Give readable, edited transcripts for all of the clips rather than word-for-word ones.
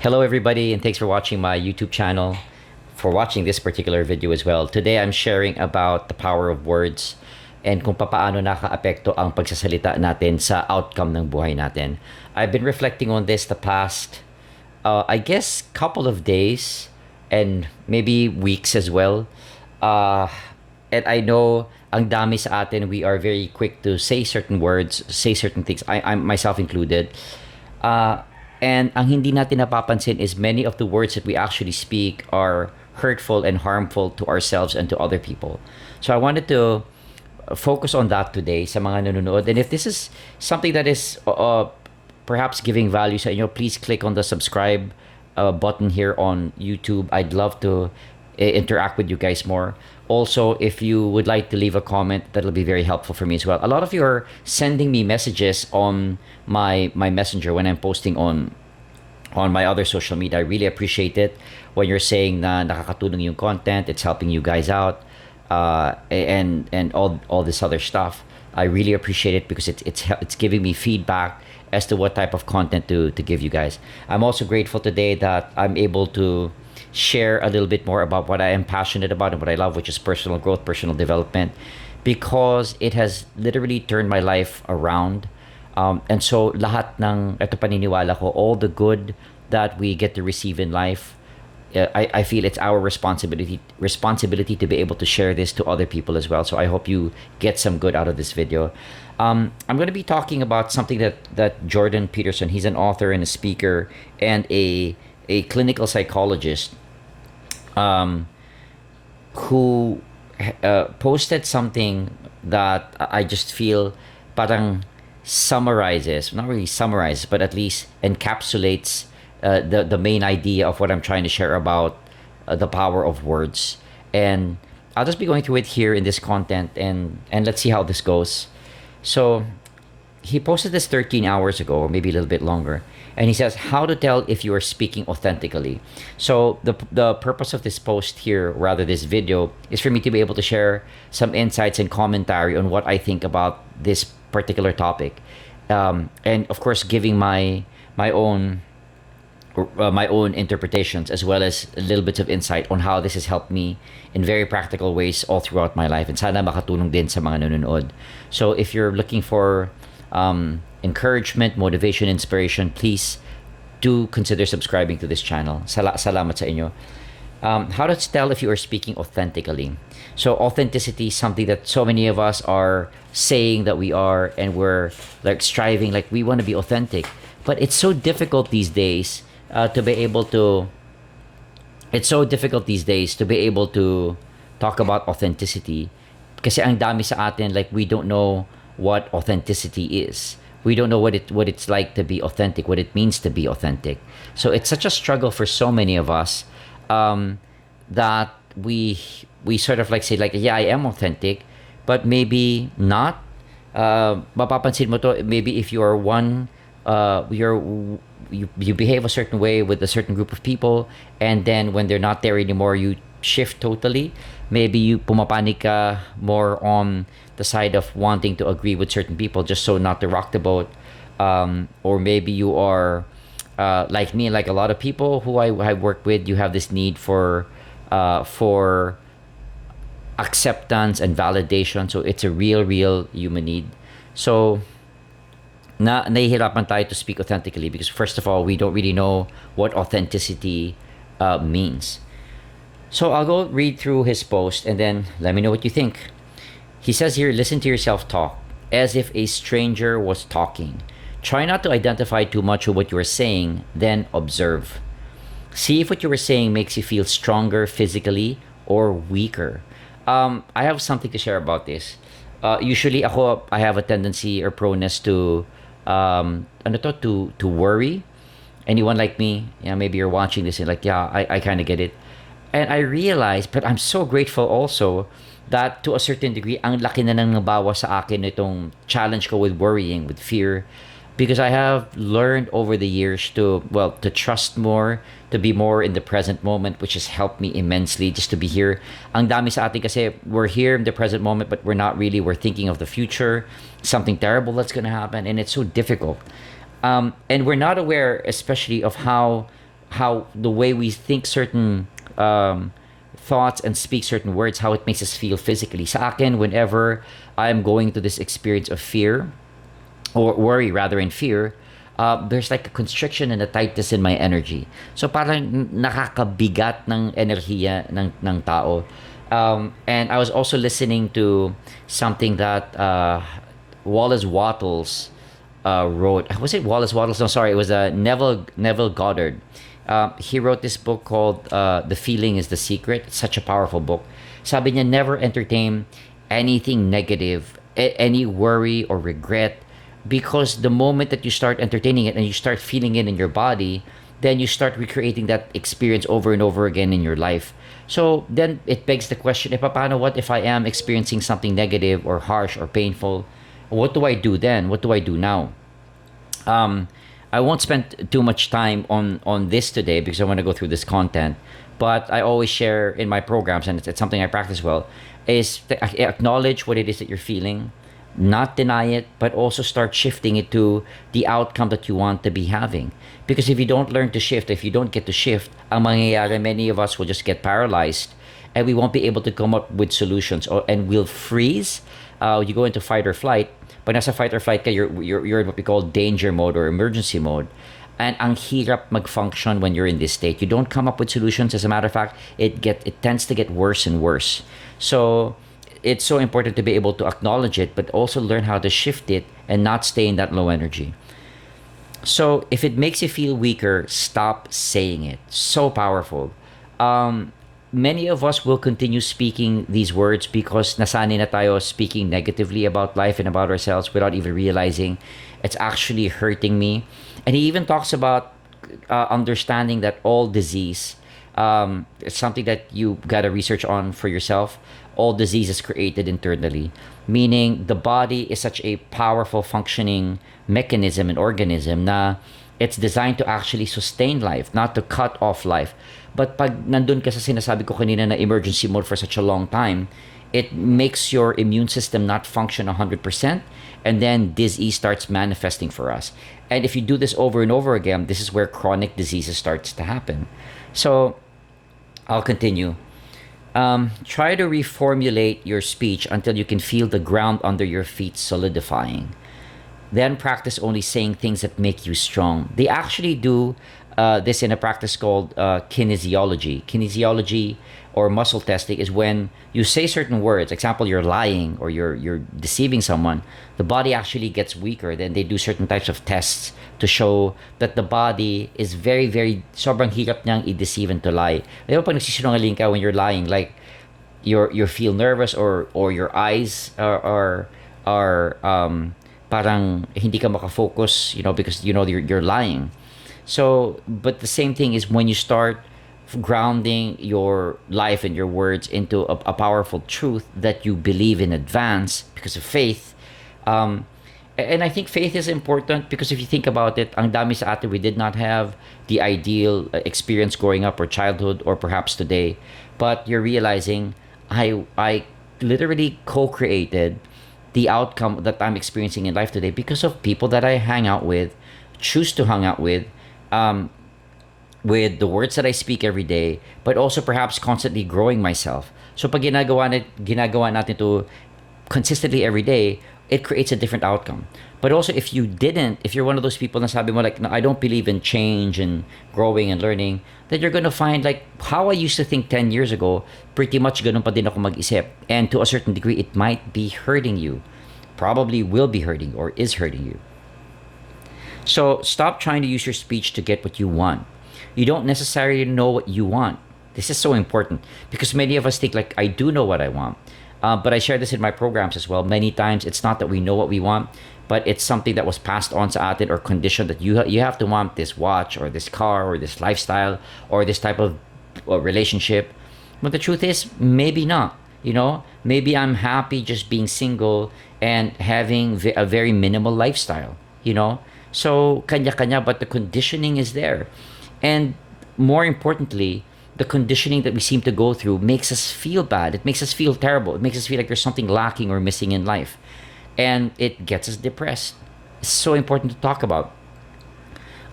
Hello, everybody, and thanks for watching my YouTube channel, for watching this particular video as well. Today, I'm sharing about the power of words and kung paano nakaapekto ang pagsasalita natin sa outcome ng buhay natin. I've been reflecting on this the past, I guess, couple of days and maybe weeks as well. And I know ang dami sa atin, we are very quick to say certain words, say certain things, I'm myself included. And ang hindi natin napapansin is many of the words that we actually speak are hurtful and harmful to ourselves and to other people. So I wanted to focus on that today sa mga nanonood. And if this is something that is perhaps giving value sa inyo, please click on the subscribe button here on YouTube. I'd love to interact with you guys more. Also, if you would like to leave a comment, that'll be very helpful for me as well. A lot of you are sending me messages on my messenger when I'm posting on my other social media. I really appreciate it when you're saying na nakakatulong yung content, it's helping you guys out, and all this other stuff. I really appreciate it because it's giving me feedback as to what type of content to give you guys. I'm also grateful today that I'm able to share a little bit more about what I am passionate about and what I love, which is personal growth, personal development, because it has literally turned my life around. And so lahat ng ito paniniwala ko, all the good that we get to receive in life, I feel it's our responsibility to be able to share this to other people as well. So I hope you get some good out of this video. I'm going to be talking about something that Jordan Peterson, he's an author and a speaker and a clinical psychologist, who posted something that I just feel parang summarizes, not really summarizes, but at least encapsulates the main idea of what I'm trying to share about the power of words. And I'll just be going through it here in this content, and let's see how this goes. So he posted this 13 hours ago, or maybe a little bit longer. And he says, how to tell if you are speaking authentically. So the purpose of this post here, rather this video, is for me to be able to share some insights and commentary on what I think about this particular topic. And of course, giving my own interpretations, as well as a little bit of insight on how this has helped me in very practical ways all throughout my life. And sana makatulong din sa mga nanonood. So if you're looking for encouragement, motivation, inspiration, please do consider subscribing to this channel. Salamat sa inyo. How to tell if you are speaking authentically. So authenticity is something that so many of us are saying that we are, and we're like striving, like we want to be authentic. But it's so difficult these days to be able to talk about authenticity. Kasi ang dami sa atin, like we don't know what authenticity is. We don't know what it's like to be authentic, what it means to be authentic. So it's such a struggle for so many of us, that we sort of like say like, yeah, I am authentic, but maybe not. Mapapansin mo to, maybe if you are one, you behave a certain way with a certain group of people, and then when they're not there anymore, you shift totally. Maybe you pumapanig ka more on the side of wanting to agree with certain people just so not to rock the boat. Or maybe you are like me, like a lot of people who I work with, you have this need for acceptance and validation. So it's a real human need. So nahihirapan tayo to speak authentically because first of all, we don't really know what authenticity means. So I'll go read through his post and then let me know what you think. He says here, listen to yourself talk as if a stranger was talking. Try not to identify too much with what you are saying, then observe. See if what you were saying makes you feel stronger physically or weaker. I have something to share about this. Usually I have a tendency or proneness to worry. Anyone like me, maybe you're watching this and like, yeah, I kind of get it. And I realized, but I'm so grateful also that to a certain degree, ang laki na nang nabawa sa akin itong challenge ko with worrying, with fear, because I have learned over the years to trust more, to be more in the present moment, which has helped me immensely just to be here. Ang dami sa atin kasi we're here in the present moment, but we're thinking of the future, something terrible that's going to happen, and it's so difficult. And we're not aware, especially of how how the way we think certain thoughts and speak certain words, how it makes us feel physically. Sa akin, whenever I'm going through this experience of fear, or worry rather, in fear, there's like a constriction and a tightness in my energy. So parang nakakabigat ng enerhiya ng tao. And I was also listening to something that Wallace Wattles wrote. Was it Wallace Wattles? No, sorry, it was Neville Goddard. He wrote this book called "The Feeling Is the Secret." It's such a powerful book. Sabi niya, never entertain anything negative, any worry or regret, because the moment that you start entertaining it and you start feeling it in your body, then you start recreating that experience over and over again in your life. So then it begs the question, paano, what if I am experiencing something negative or harsh or painful? What do I do then? What do I do now? I won't spend too much time on this today because I want to go through this content. But I always share in my programs, and it's something I practice well, is to acknowledge what it is that you're feeling, not deny it, but also start shifting it to the outcome that you want to be having. Because if you don't learn to shift, if you don't get to shift, ang mangyayari, many of us will just get paralyzed and we won't be able to come up with solutions, and we'll freeze. You go into fight or flight. Pag nasa fight or flight ka, you're in what we call danger mode or emergency mode. And ang hirap mag-function when you're in this state. You don't come up with solutions. As a matter of fact, it tends to get worse and worse. So it's so important to be able to acknowledge it, but also learn how to shift it and not stay in that low energy. So if it makes you feel weaker, stop saying it. So powerful. Many of us will continue speaking these words because nasanay na tayo speaking negatively about life and about ourselves without even realizing it's actually hurting me. And he even talks about understanding that all disease, it's something that you gotta research on for yourself. All disease is created internally, meaning the body is such a powerful functioning mechanism and organism na it's designed to actually sustain life, not to cut off life. But pag nandun ka sa sinasabi ko kanina na emergency mode for such a long time, it makes your immune system not function 100%, and then disease starts manifesting for us. And if you do this over and over again, this is where chronic diseases starts to happen. So I'll continue. Try to reformulate your speech until you can feel the ground under your feet solidifying. Then practice only saying things that make you strong. They actually do this in a practice called kinesiology. Kinesiology or muscle testing is when you say certain words. Example, you're lying or you're deceiving someone. The body actually gets weaker. Then they do certain types of tests to show that the body is very, very sobrang hirap niyang i-deceive and to lie. Di ba pag nagsisinungaling ka when you're lying, like you feel nervous or your eyes are parang hindi ka makafocus, because you're lying. So, but the same thing is when you start grounding your life and your words into a powerful truth that you believe in advance because of faith. And I think faith is important because if you think about it, ang dami sa atin, we did not have the ideal experience growing up or childhood or perhaps today. But you're realizing I literally co-created the outcome that I'm experiencing in life today because of people that I hang out with, choose to hang out with the words that I speak every day, but also perhaps constantly growing myself. So pag ginagawa natin to consistently every day, it creates a different outcome. But also if you're one of those people na sabi mo like, no, I don't believe in change and growing and learning, then you're gonna find like how I used to think 10 years ago, pretty much ganun pa din ako mag-isip. And to a certain degree, it might be hurting you. Probably will be hurting or is hurting you. So stop trying to use your speech to get what you want. You don't necessarily know what you want. This is so important because many of us think like, I do know what I want. But I share this in my programs as well. Many times it's not that we know what we want, but it's something that was passed on sa atin or conditioned that you have to want this watch or this car or this lifestyle or this type of relationship. But the truth is, maybe not. Maybe I'm happy just being single and having a very minimal lifestyle. So kanya-kanya, but the conditioning is there. And more importantly, the conditioning that we seem to go through makes us feel bad. It makes us feel terrible. It makes us feel like there's something lacking or missing in life. And it gets us depressed. It's so important to talk about.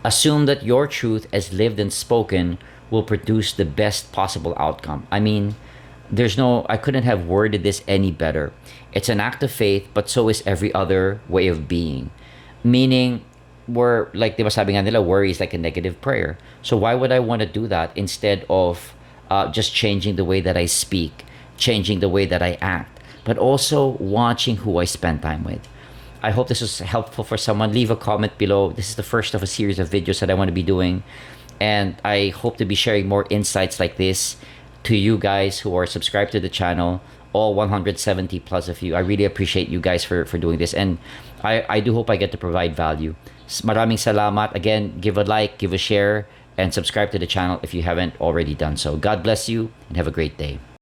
Assume that your truth, as lived and spoken, will produce the best possible outcome. I mean, I couldn't have worded this any better. It's an act of faith, but so is every other way of being. Meaning, like, di ba sabi nga nila, worry is like a negative prayer. So why would I want to do that instead of just changing the way that I speak, changing the way that I act, but also watching who I spend time with? I hope this was helpful for someone. Leave a comment below. This is the first of a series of videos that I want to be doing. And I hope to be sharing more insights like this to you guys who are subscribed to the channel, all 170 plus of you. I really appreciate you guys for doing this. And I do hope I get to provide value. Maraming salamat. Again, give a like, give a share, and subscribe to the channel if you haven't already done so. God bless you and have a great day.